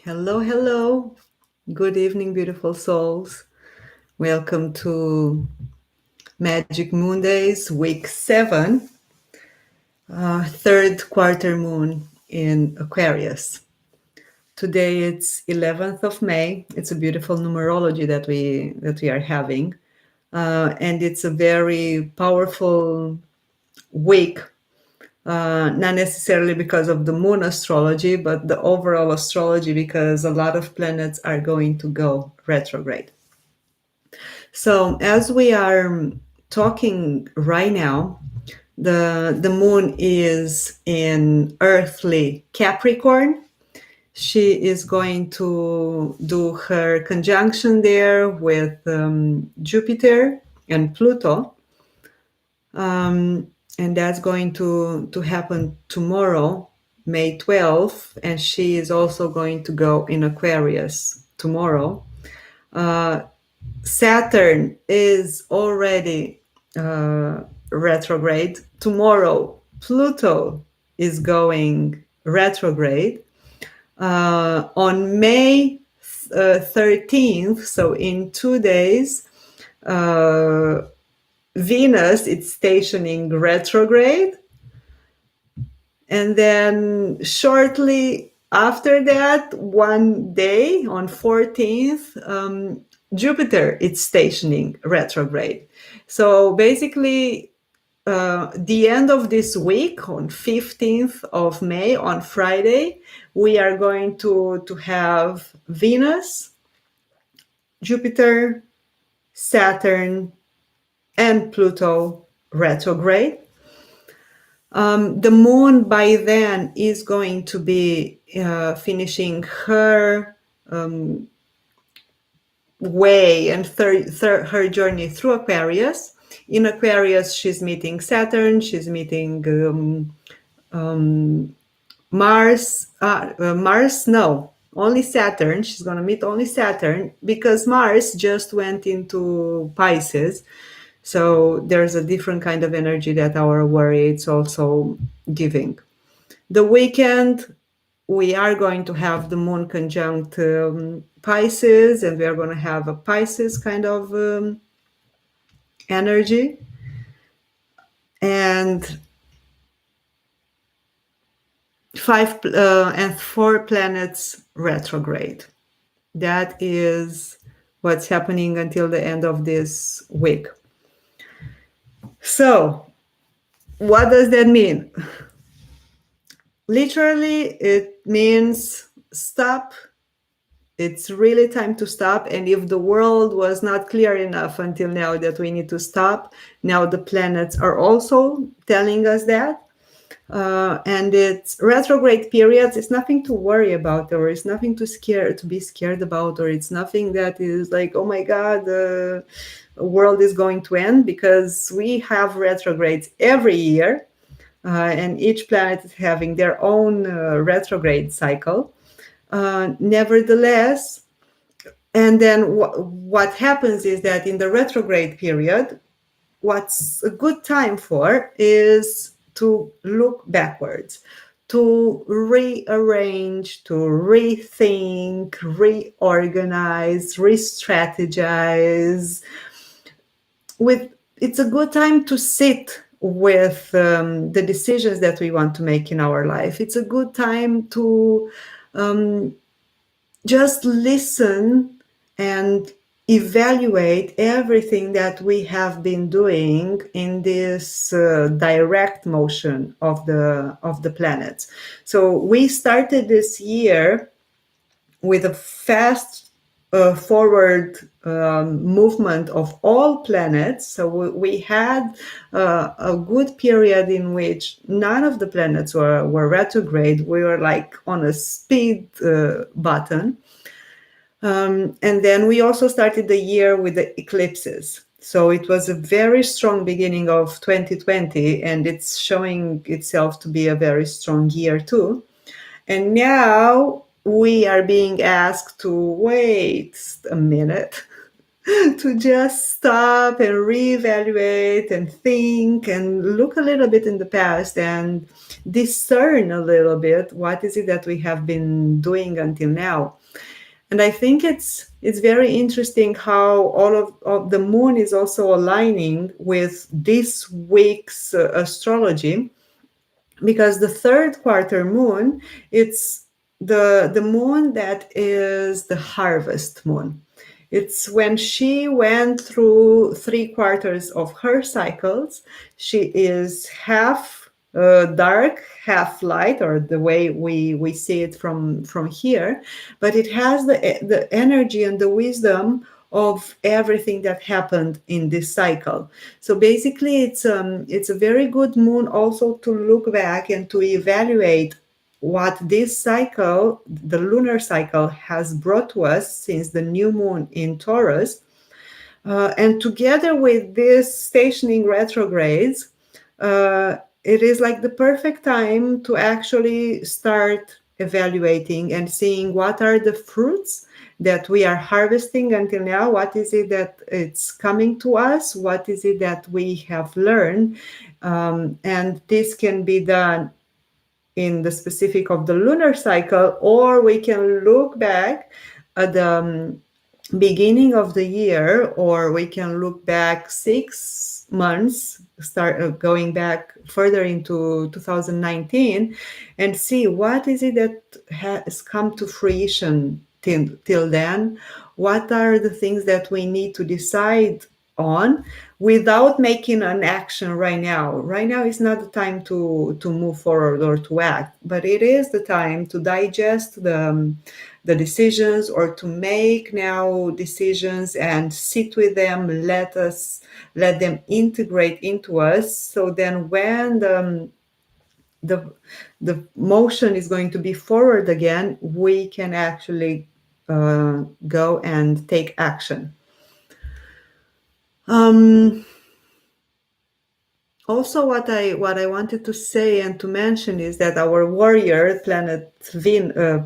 Hello, hello. Good evening, beautiful souls. Welcome to Magic Moon Days, week 7, third quarter moon in Aquarius. Today it's 11th of May. It's a beautiful numerology that we are having, and it's a very powerful week. Not necessarily because of the moon astrology, but the overall astrology, because a lot of planets are going to go retrograde. So as we are talking right now, the moon is in earthly Capricorn. She is going to do her conjunction there with Jupiter and Pluto. And that's going to happen tomorrow, May 12th. And she is also going to go in Aquarius tomorrow. Saturn is already retrograde. Tomorrow, Pluto is going retrograde. On May 13th, so in 2 days, Venus is stationing retrograde. And then shortly after that, one day on 14th, Jupiter is stationing retrograde. So basically, the end of this week, on 15th of May, on Friday, we are going to have Venus, Jupiter, Saturn, and Pluto retrograde. The moon by then is going to be finishing her way and her journey through Aquarius. In Aquarius, she's meeting Saturn, she's meeting Mars. Only Saturn. She's going to meet only Saturn because Mars just went into Pisces. So there's a different kind of energy that our worry is also giving. The weekend, we are going to have the moon conjunct Pisces, and we are going to have a Pisces kind of energy. And 4 planets retrograde. That is what's happening until the end of this week. So, what does that mean? Literally, it means stop. It's really time to stop. And if the world was not clear enough until now that we need to stop, now the planets are also telling us that. And it's retrograde periods. It's nothing to worry about, or it's nothing to be scared about, or it's nothing that is like, oh my God, the world is going to end, because we have retrogrades every year, and each planet is having their own retrograde cycle. Nevertheless, and then what happens is that in the retrograde period, what's a good time for is to look backwards, to rearrange, to rethink, reorganize, re-strategize. It's a good time to sit with the decisions that we want to make in our life. It's a good time to just listen and evaluate everything that we have been doing in this direct motion of the planets. So we started this year with a fast forward movement of all planets. So we had a good period in which none of the planets were retrograde. We were like on a speed button. And then we also started the year with the eclipses. So it was a very strong beginning of 2020, and it's showing itself to be a very strong year too. And now we are being asked to wait a minute. to just stop and reevaluate and think and look a little bit in the past and discern a little bit what is it that we have been doing until now. And I think it's very interesting how all of the moon is also aligning with this week's astrology, because the third quarter moon, it's the moon that is the harvest moon. It's when she went through 3 quarters of her cycles. She is half dark, half light, or the way we see it from here. But it has the energy and the wisdom of everything that happened in this cycle. So basically, it's a very good moon also to look back and to evaluate what this cycle, the lunar cycle, has brought to us since the new moon in Taurus. And together with this stationing retrogrades, it is like the perfect time to actually start evaluating and seeing what are the fruits that we are harvesting until now. What is it that it's coming to us? What is it that we have learned? And this can be done in the specific of the lunar cycle, or we can look back at the beginning of the year, or we can look back 6 months, start going back further into 2019, and see what is it that has come to fruition till then. What are the things that we need to decide on without making an action right now. Right now is not the time to move forward or to act, but it is the time to digest the decisions, or to make now decisions and sit with them, let them integrate into us. So then when the motion is going to be forward again, we can actually go and take action. Also, what I wanted to say and to mention is that our warrior planet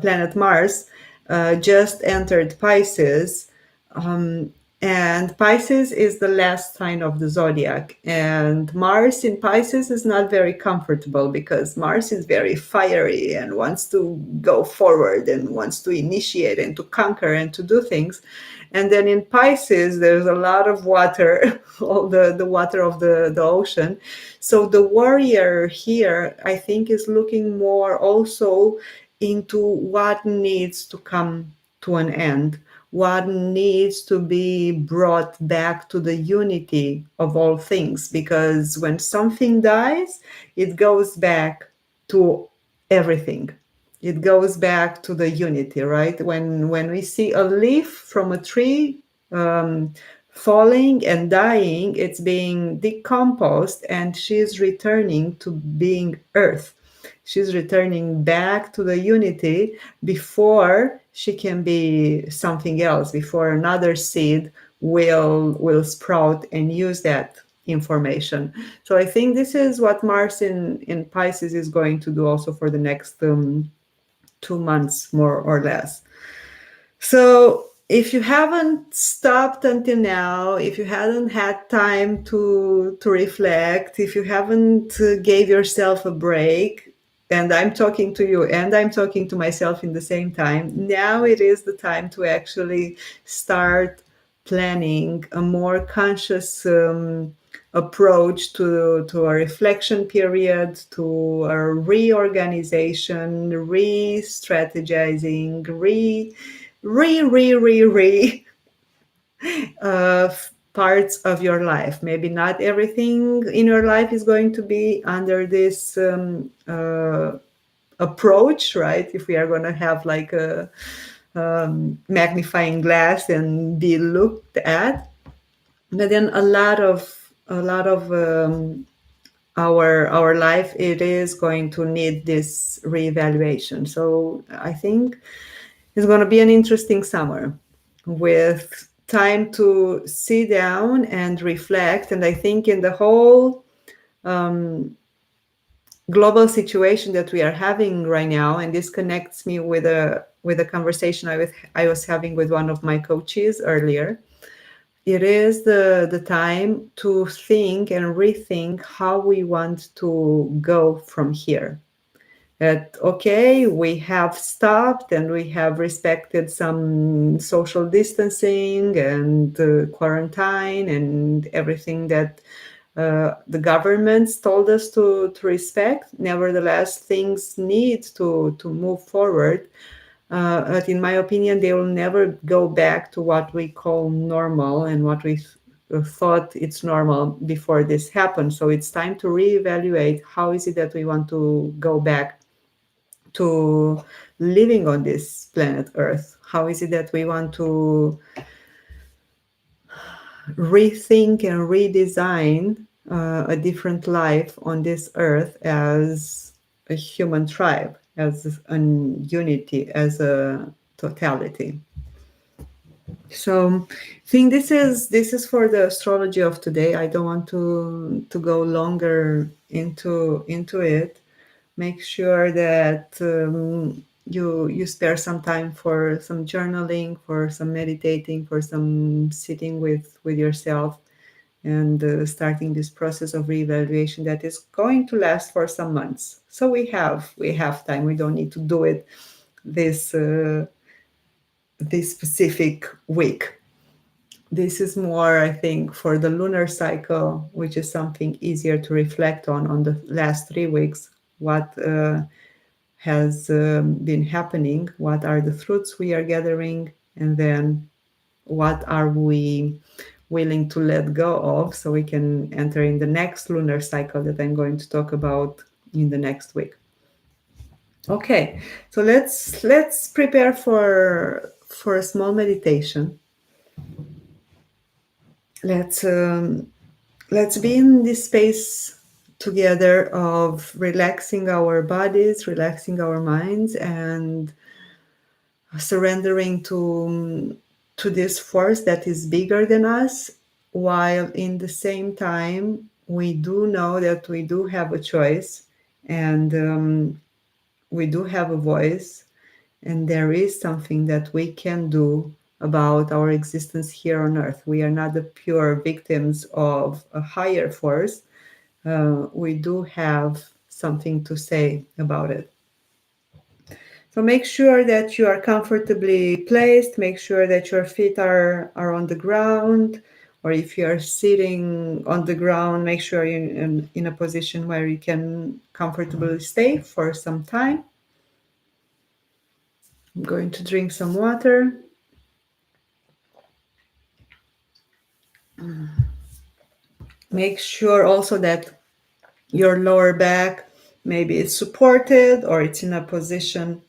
planet Mars just entered Pisces, and Pisces is the last sign of the zodiac. And Mars in Pisces is not very comfortable, because Mars is very fiery and wants to go forward and wants to initiate and to conquer and to do things. And then in Pisces, there's a lot of water, all the water of the ocean. So the warrior here, I think, is looking more also into what needs to come to an end, what needs to be brought back to the unity of all things. Because when something dies, it goes back to everything. It goes back to the unity, right? When we see a leaf from a tree falling and dying, it's being decomposed, and she's returning to being earth. She's returning back to the unity before she can be something else, before another seed will sprout and use that information. So I think this is what Mars in Pisces is going to do also for the next 2 months, more or less. So if you haven't stopped until now, if you hadn't had time to reflect, if you haven't gave yourself a break, and I'm talking to you and I'm talking to myself in the same time, now it is the time to actually start planning a more conscious approach to a reflection period, to a reorganization, re-strategizing, parts of your life. Maybe not everything in your life is going to be under this approach, right? If we are going to have like a magnifying glass and be looked at, but then a lot of our life, it is going to need this reevaluation. So I think it's going to be an interesting summer with time to sit down and reflect. And I think in the whole global situation that we are having right now, and this connects me with a conversation I was having with one of my coaches earlier. it is the time to think and rethink how we want to go from here. That, okay, we have stopped and we have respected some social distancing and quarantine and everything that the governments told us to respect. Nevertheless, things need to move forward. But in my opinion, they will never go back to what we call normal and what we thought it's normal before this happened. So it's time to reevaluate how is it that we want to go back to living on this planet Earth. How is it that we want to rethink and redesign a different life on this Earth as a human tribe, as a unity, as a totality. So I think this is for the astrology of today. I don't want to go longer into it. Make sure that you spare some time for some journaling, for some meditating, for some sitting with yourself, and starting this process of reevaluation that is going to last for some months. So we have time. We don't need to do it this this specific week. This is more, I think, for the lunar cycle, which is something easier to reflect on the last 3 weeks. What has been happening? What are the fruits we are gathering? And then what are we willing to let go of so we can enter in the next lunar cycle that I'm going to talk about in the next week. Okay, so let's prepare for a small meditation. Let's let's be in this space together of relaxing our bodies, relaxing our minds, and surrendering to this force that is bigger than us, while in the same time we do know that we do have a choice, and we do have a voice, and there is something that we can do about our existence here on earth. We are not the pure victims of a higher force. We do have something to say about it. So make sure that you are comfortably placed. Make sure that your feet are on the ground. Or if you are sitting on the ground, make sure you're in a position where you can comfortably stay for some time. I'm going to drink some water. Make sure also that your lower back maybe is supported or it's in a position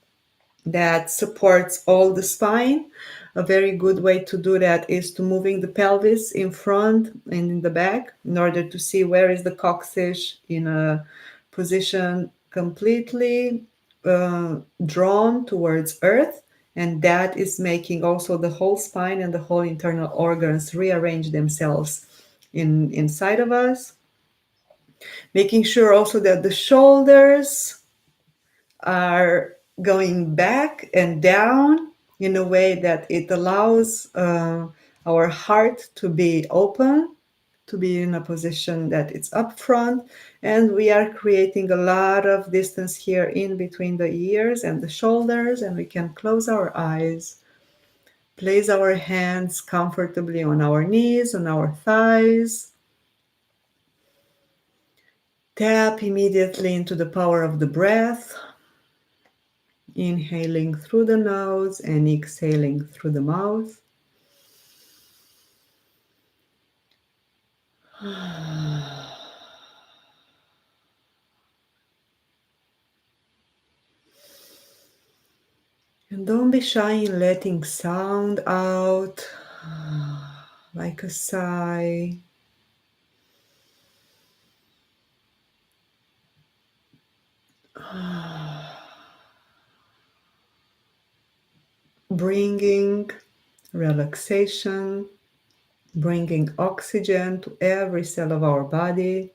that supports all the spine. A very good way to do that is to moving the pelvis in front and in the back in order to see where is the coccyx in a position completely drawn towards earth, and that is making also the whole spine and the whole internal organs rearrange themselves inside of us. Making sure also that the shoulders are going back and down in a way that it allows our heart to be open, to be in a position that it's up front. And we are creating a lot of distance here in between the ears and the shoulders, and we can close our eyes, place our hands comfortably on our knees, on our thighs. Tap immediately into the power of the breath, inhaling through the nose and exhaling through the mouth. And don't be shy in letting sound out like a sigh. Bringing relaxation, bringing oxygen to every cell of our body.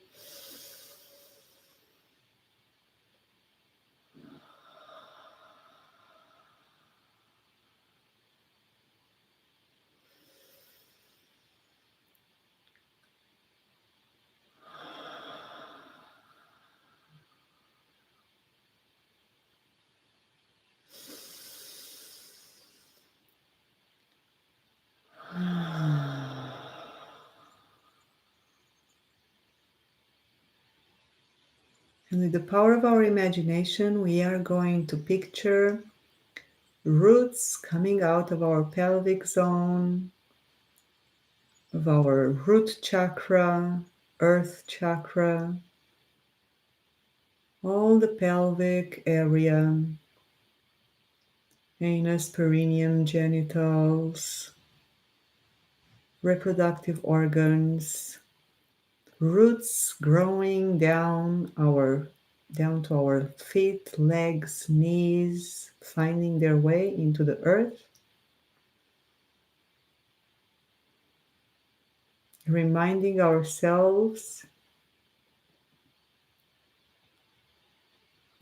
And with the power of our imagination, we are going to picture roots coming out of our pelvic zone, of our root chakra, earth chakra, all the pelvic area, anus, perineum, genitals, reproductive organs, roots growing down to our feet, legs, knees, finding their way into the earth, reminding ourselves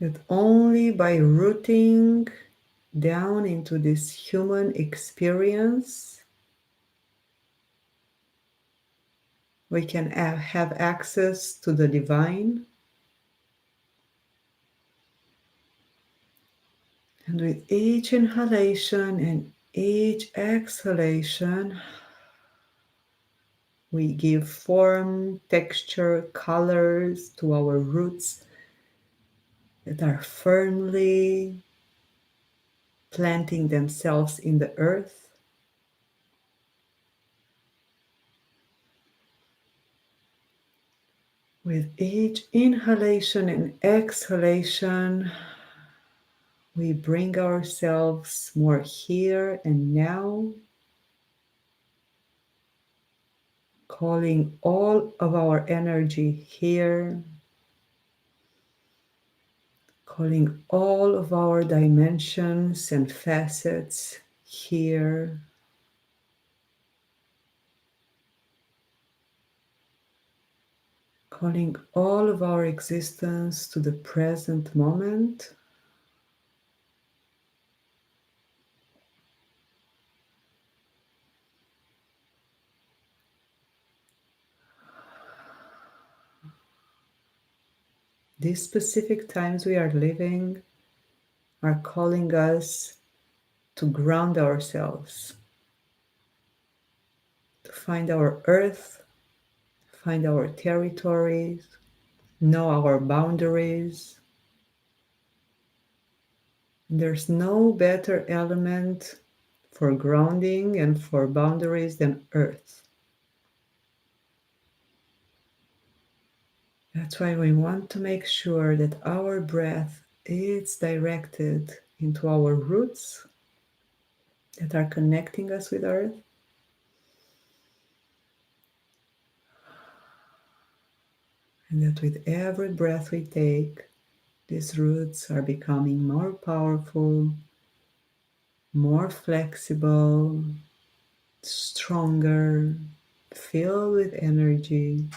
that only by rooting down into this human experience we can have access to the divine. And with each inhalation and each exhalation, we give form, texture, colors to our roots that are firmly planting themselves in the earth. With each inhalation and exhalation, we bring ourselves more here and now, calling all of our energy here, calling all of our dimensions and facets here, calling all of our existence to the present moment. These specific times we are living are calling us to ground ourselves, to find our earth, find our territories, know our boundaries. There's no better element for grounding and for boundaries than earth. That's why we want to make sure that our breath is directed into our roots that are connecting us with earth. And that with every breath we take, these roots are becoming more powerful, more flexible, stronger, filled with energy,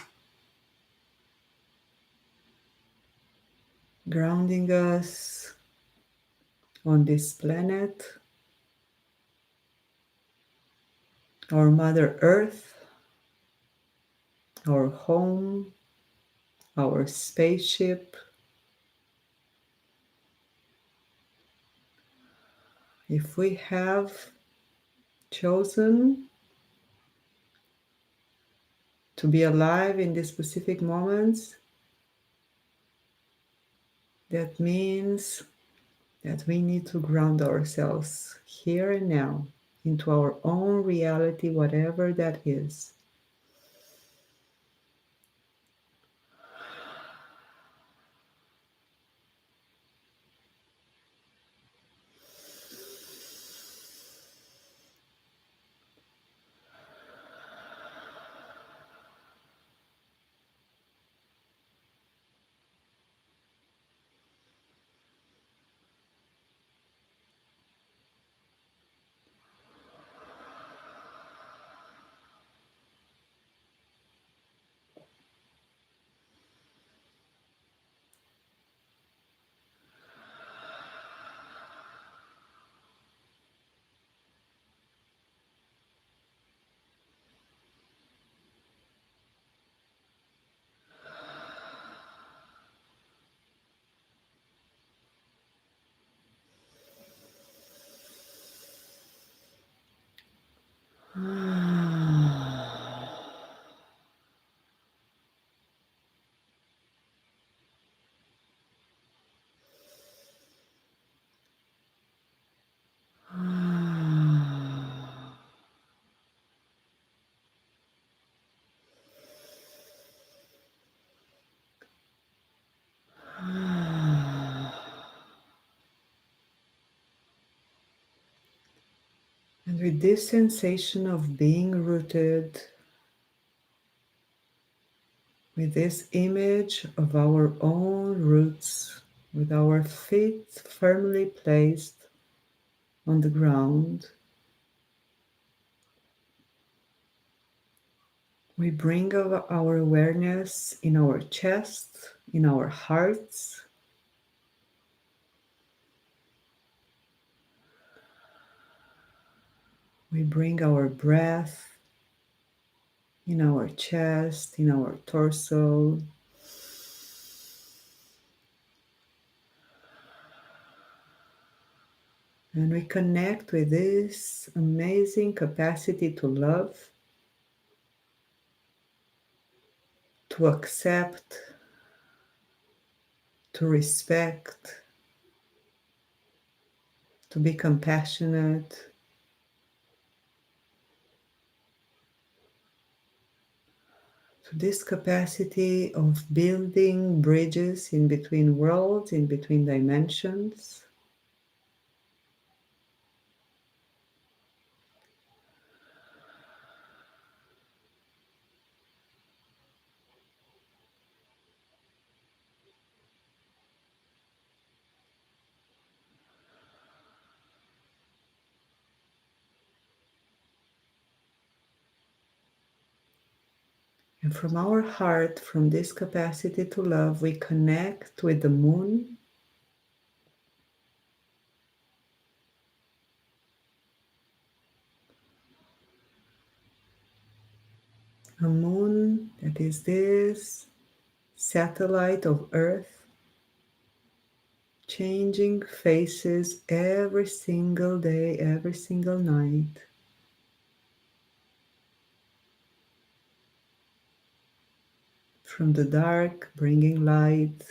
grounding us on this planet, our Mother Earth, our home, our spaceship. If we have chosen to be alive in these specific moments, that means that we need to ground ourselves here and now into our own reality, whatever that is. with this sensation of being rooted, with this image of our own roots, with our feet firmly placed on the ground, we bring our awareness in our chest, in our hearts. We bring our breath in our chest, in our torso. And we connect with this amazing capacity to love, to accept, to respect, to be compassionate, to this capacity of building bridges in between worlds, in between dimensions. And from our heart, from this capacity to love, we connect with the moon. A moon that is this satellite of Earth, changing faces every single day, every single night. From the dark, bringing light,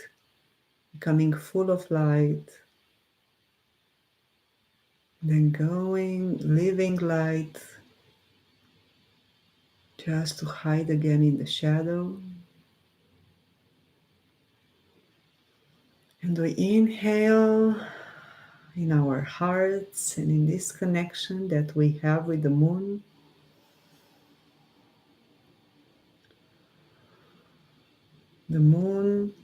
becoming full of light, then going, living light, just to hide again in the shadow. And we inhale in our hearts and in this connection that we have with the moon. The moon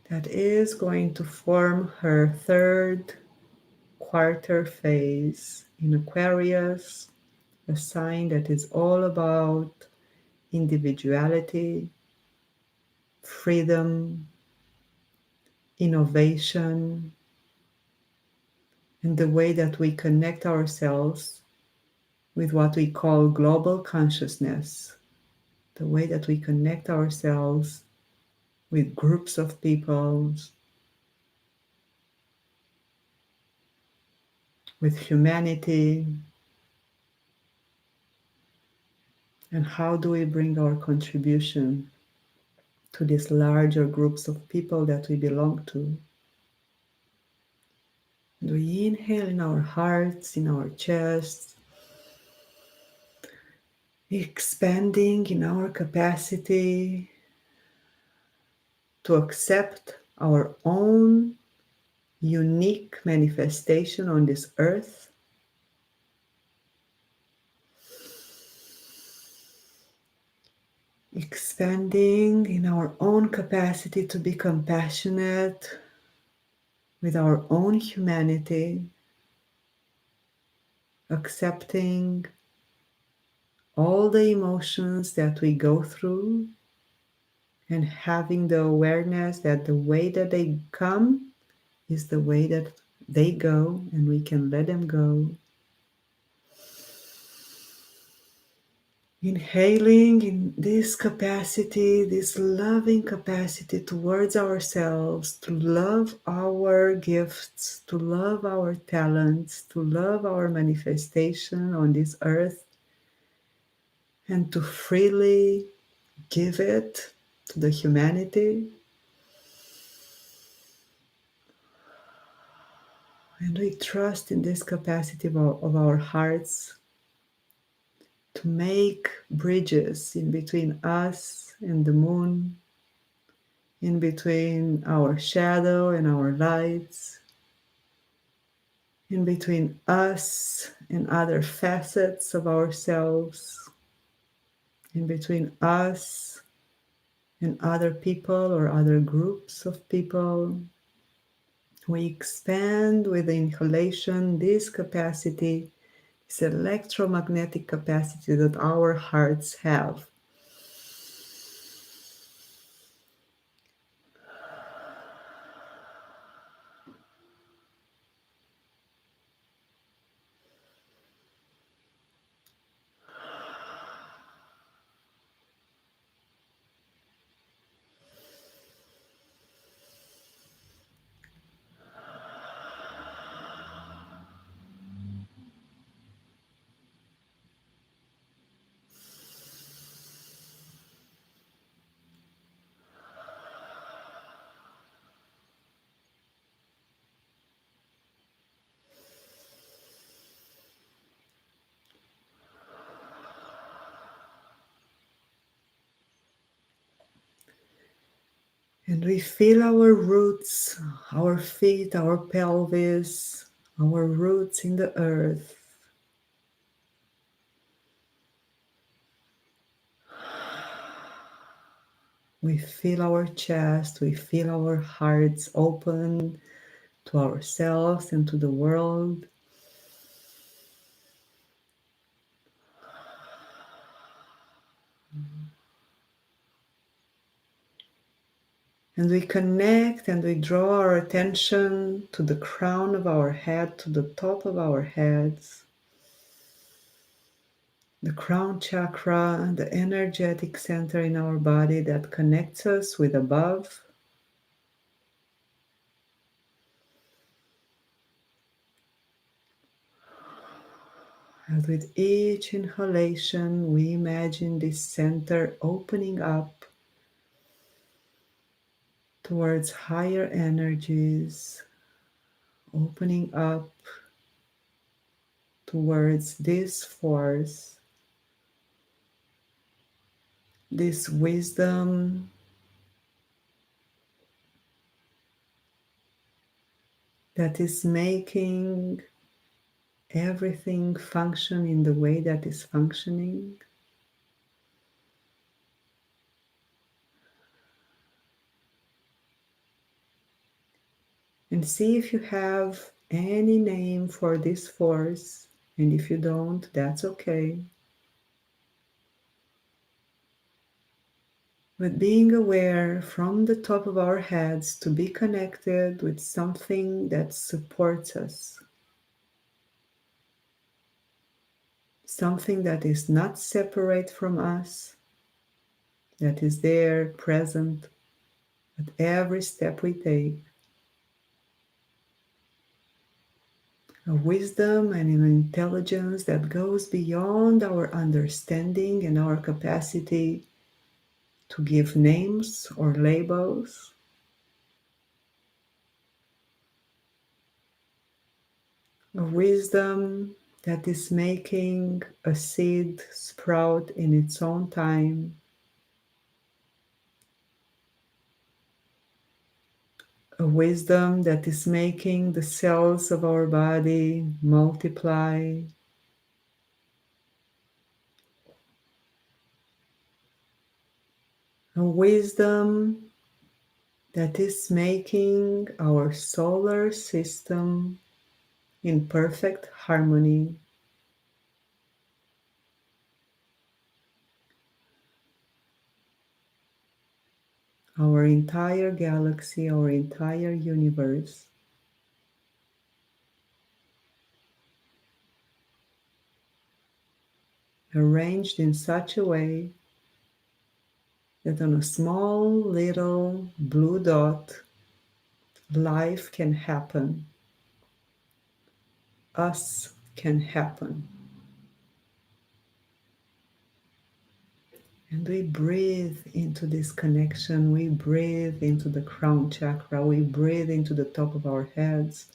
that is going to form her third quarter phase in Aquarius, a sign that is all about individuality, freedom, innovation, and the way that we connect ourselves with what we call global consciousness, the way that we connect ourselves with groups of people, with humanity, and how do we bring our contribution to these larger groups of people that we belong to. And we inhale in our hearts, in our chests, expanding in our capacity to accept our own unique manifestation on this earth. Expanding in our own capacity to be compassionate with our own humanity, accepting all the emotions that we go through and having the awareness that the way that they come is the way that they go, and we can let them go. Inhaling in this capacity, this loving capacity towards ourselves, to love our gifts, to love our talents, to love our manifestation on this earth, and to freely give it to the humanity. And we trust in this capacity of our hearts to make bridges in between us and the moon, in between our shadow and our lights, in between us and other facets of ourselves, in between us and other people or other groups of people. We expand with the inhalation this capacity, this electromagnetic capacity that our hearts have. And we feel our roots, our feet, our pelvis, our roots in the earth. We feel our chest, we feel our hearts open to ourselves and to the world. And we connect and we draw our attention to the crown of our head, to the top of our heads. The crown chakra, the energetic center in our body that connects us with above. And with each inhalation, we imagine this center opening up towards higher energies, opening up towards this force, this wisdom, that is making everything function in the way that is functioning. And see if you have any name for this force, and if you don't, that's okay. But being aware from the top of our heads to be connected with something that supports us, something that is not separate from us, that is there, present at every step we take. A wisdom and an intelligence that goes beyond our understanding and our capacity to give names or labels. A wisdom that is making a seed sprout in its own time. A wisdom that is making the cells of our body multiply. A wisdom that is making our solar system in perfect harmony. Our entire galaxy, our entire universe, arranged in such a way that on a small little blue dot, life can happen. Us can happen. And we breathe into this connection. We breathe into the crown chakra. We breathe into the top of our heads.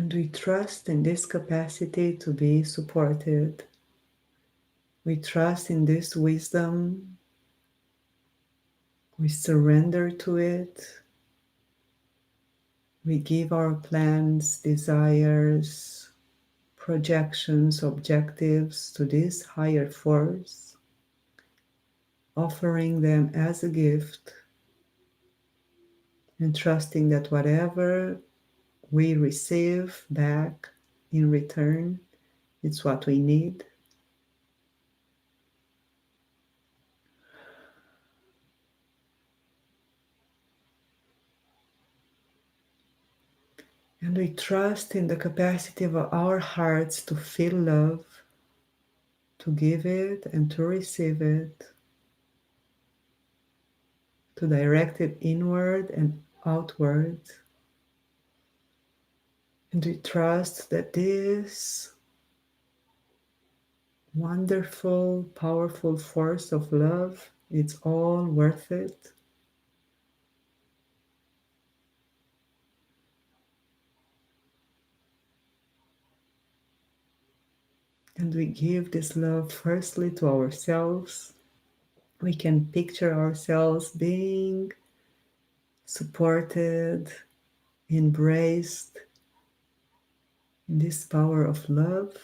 And we trust in this capacity to be supported. We trust in this wisdom. We surrender to it. We give our plans, desires, projections, objectives to this higher force, offering them as a gift and trusting that whatever we receive back in return, it's what we need. And we trust in the capacity of our hearts to feel love, to give it and to receive it, to direct it inward and outward. And we trust that this wonderful, powerful force of love, it's all worth it. And we give this love firstly to ourselves. We can picture ourselves being supported, embraced in this power of love.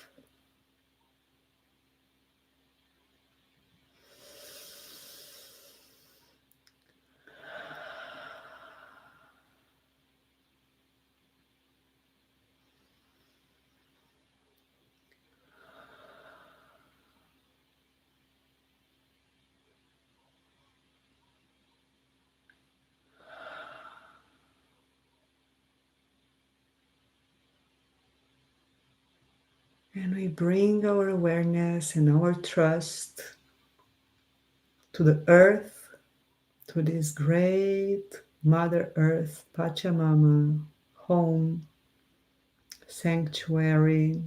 And we bring our awareness and our trust to the earth, to this great Mother Earth, Pachamama, home, sanctuary,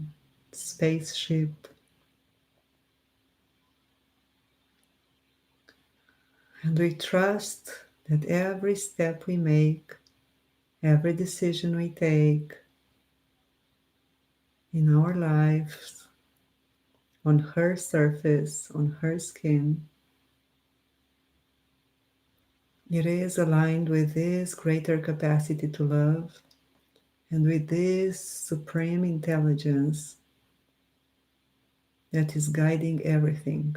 spaceship. And we trust that every step we make, every decision we take in our lives, on her surface, on her skin, it is aligned with this greater capacity to love and with this supreme intelligence that is guiding everything.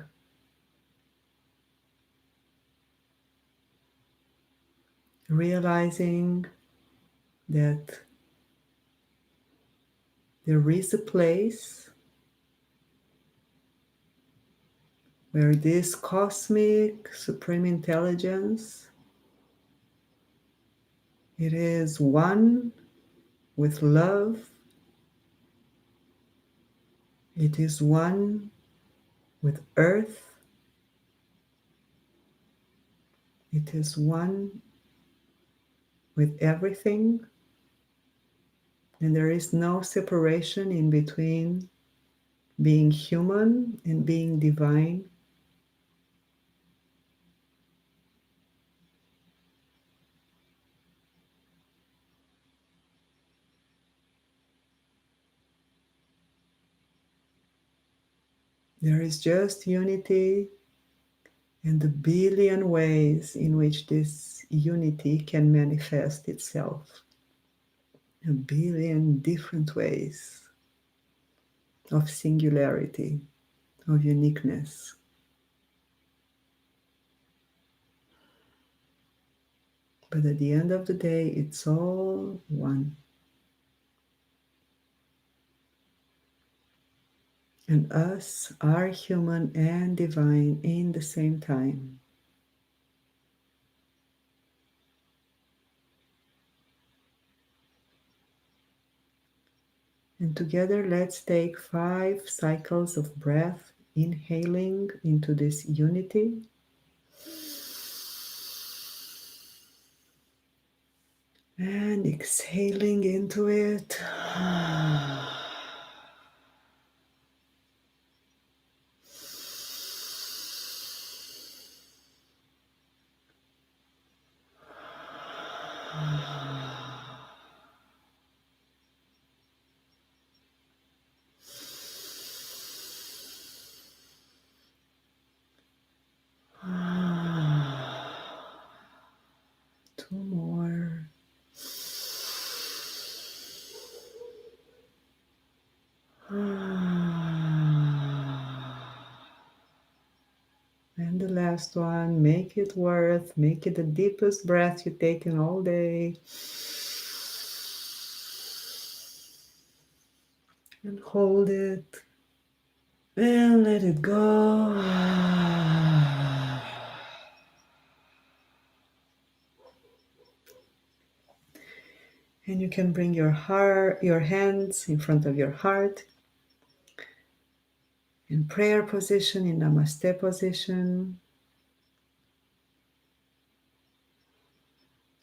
Realizing that there is a place where this cosmic supreme intelligence, it is one with love, it is one with earth, it is one with everything, and there is no separation in between being human and being divine. There is just unity and the billion ways in which this unity can manifest itself. A billion different ways of singularity, of uniqueness. But at the end of the day, it's all one. And us are human and divine in the same time. And together, let's take 5 cycles of breath, inhaling into this unity. And exhaling into it. last one. Make it worth. Make it the deepest breath you take in all day. And hold it. And let it go. And you can bring your hands in front of your heart. In prayer position, in Namaste position.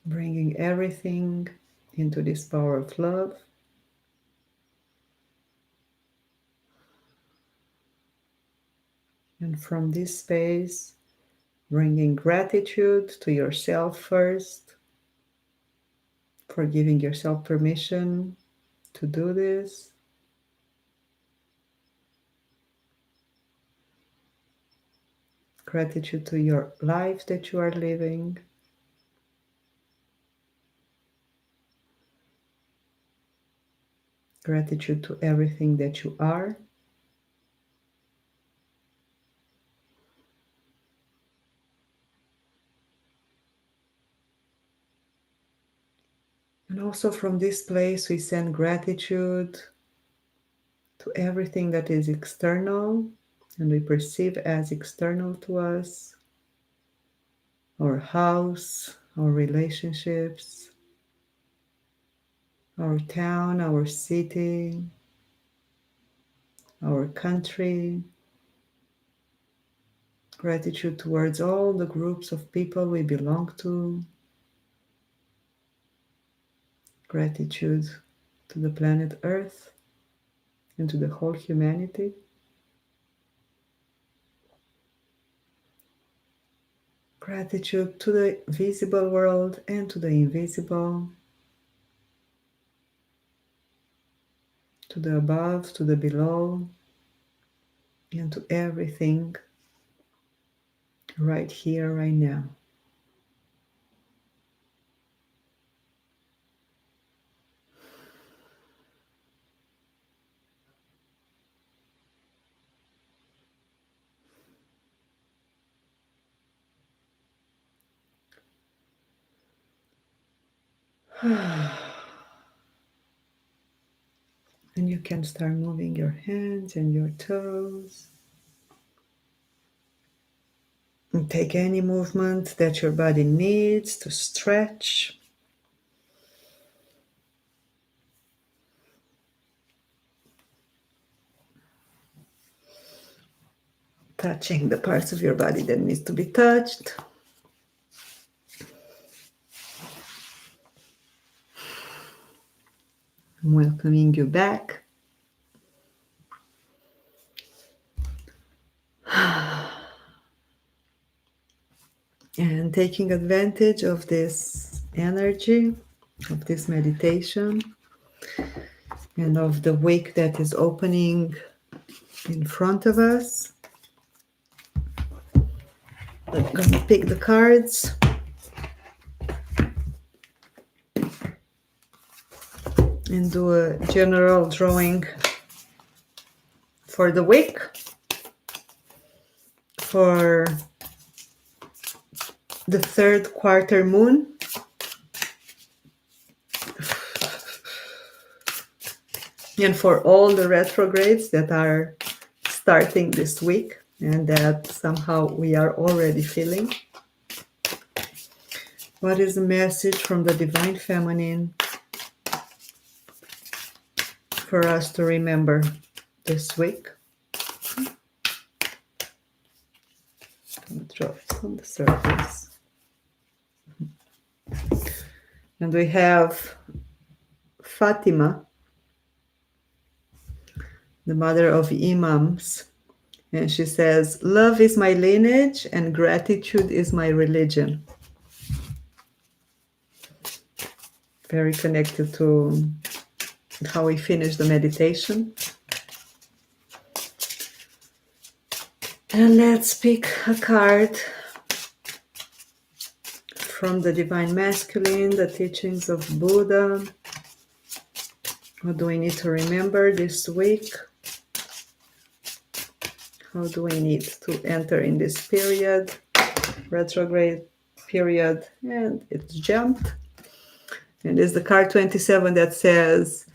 Bringing everything into this power of love. And from this space, bringing gratitude to yourself first, for giving yourself permission to do this. Gratitude to your life that you are living. Gratitude to everything that you are. And also from this place, we send gratitude to everything that is external and we perceive as external to us. Our house, our relationships, our town, our city, our country. Gratitude towards all the groups of people we belong to. Gratitude to the planet Earth and to the whole humanity. Gratitude to the visible world and to the invisible. To the above, to the below, and to everything right here, right now. And you can start moving your hands and your toes. And take any movement that your body needs to stretch. Touching the parts of your body that needs to be touched. I'm welcoming you back. And taking advantage of this energy, of this meditation, and of the week that is opening in front of us. I'm going to pick the cards. And do a general drawing for the week. For the third quarter moon. And for all the retrogrades that are starting this week and that somehow we are already feeling. What is the message from the Divine Feminine for us to remember this week? Draw it on the surface. And we have Fatima, the mother of Imams, and she says, "Love is my lineage and gratitude is my religion." Very connected to how we finish the meditation. And let's pick a card from the Divine Masculine, the teachings of Buddha. What do we need to remember this week? How do we need to enter in this period? retrograde period, and it's jumped. And it's the card 27 that says,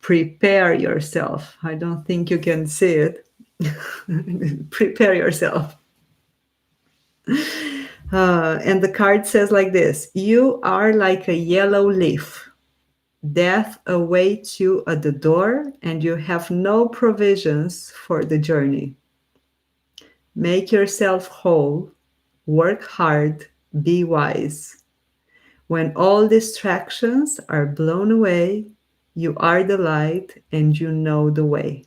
prepare yourself. I don't think you can see it. Prepare yourself. And the card says like this: you are like a yellow leaf. Death awaits you at the door, and you have no provisions for the journey. Make yourself whole, work hard, be wise. When all distractions are blown away, you are the light and you know the way.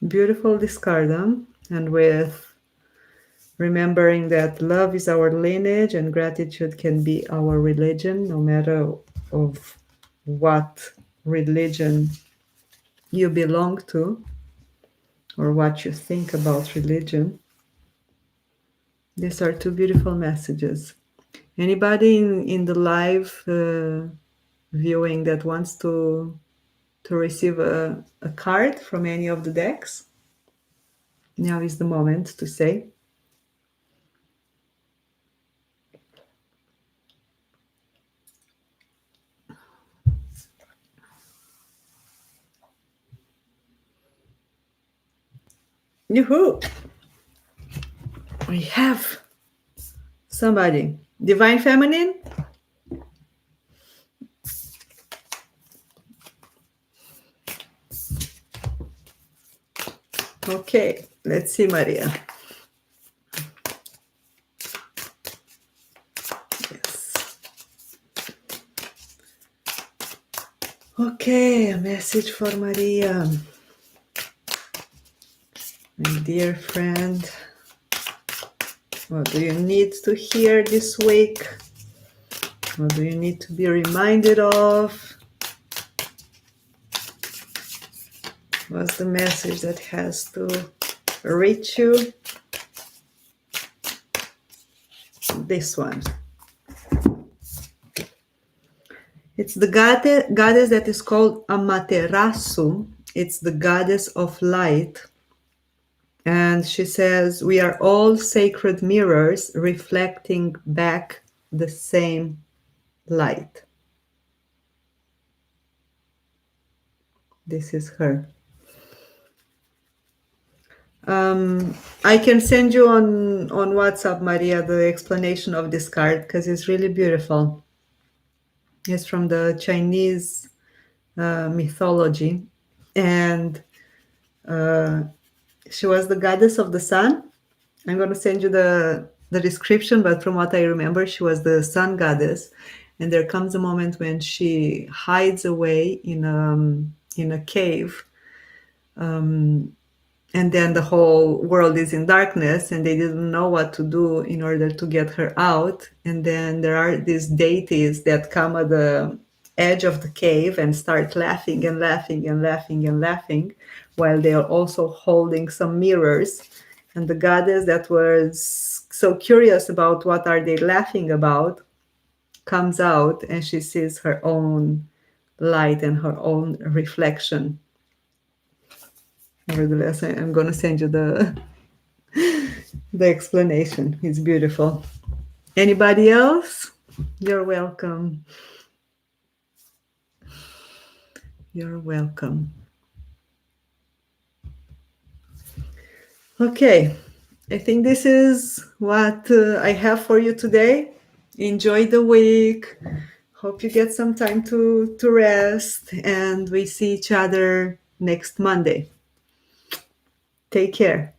Beautiful discardum, and with remembering that love is our lineage and gratitude can be our religion, no matter of what religion you belong to or what you think about religion. These are two beautiful messages. Anybody in the live viewing that wants to receive a card from any of the decks? Now is the moment to say. Yoo-hoo! We have somebody. Divine Feminine? Okay, let's see, Maria. Yes. Okay, a message for Maria. My dear friend, what do you need to hear this week? What do you need to be reminded of? What's the message that has to reach you? This one. It's the goddess that is called Amaterasu. It's the goddess of light. And she says, we are all sacred mirrors reflecting back the same light. This is her. I can send you on WhatsApp, Maria, the explanation of this card because it's really beautiful. It's from the Chinese mythology. And she was the goddess of the sun. I'm going to send you the description, but from what I remember, she was the sun goddess. And there comes a moment when she hides away in a cave. And then the whole world is in darkness and they didn't know what to do in order to get her out. And then there are these deities that come at the edge of the cave and start laughing and laughing and laughing and laughing while they are also holding some mirrors. And the goddess that was so curious about what are they laughing about comes out and she sees her own light and her own reflection. Nevertheless, I'm going to send you the explanation. It's beautiful. Anybody else? You're welcome. You're welcome. Okay, I think this is what I have for you today. Enjoy the week. Hope you get some time to rest, and we see each other next Monday. Take care.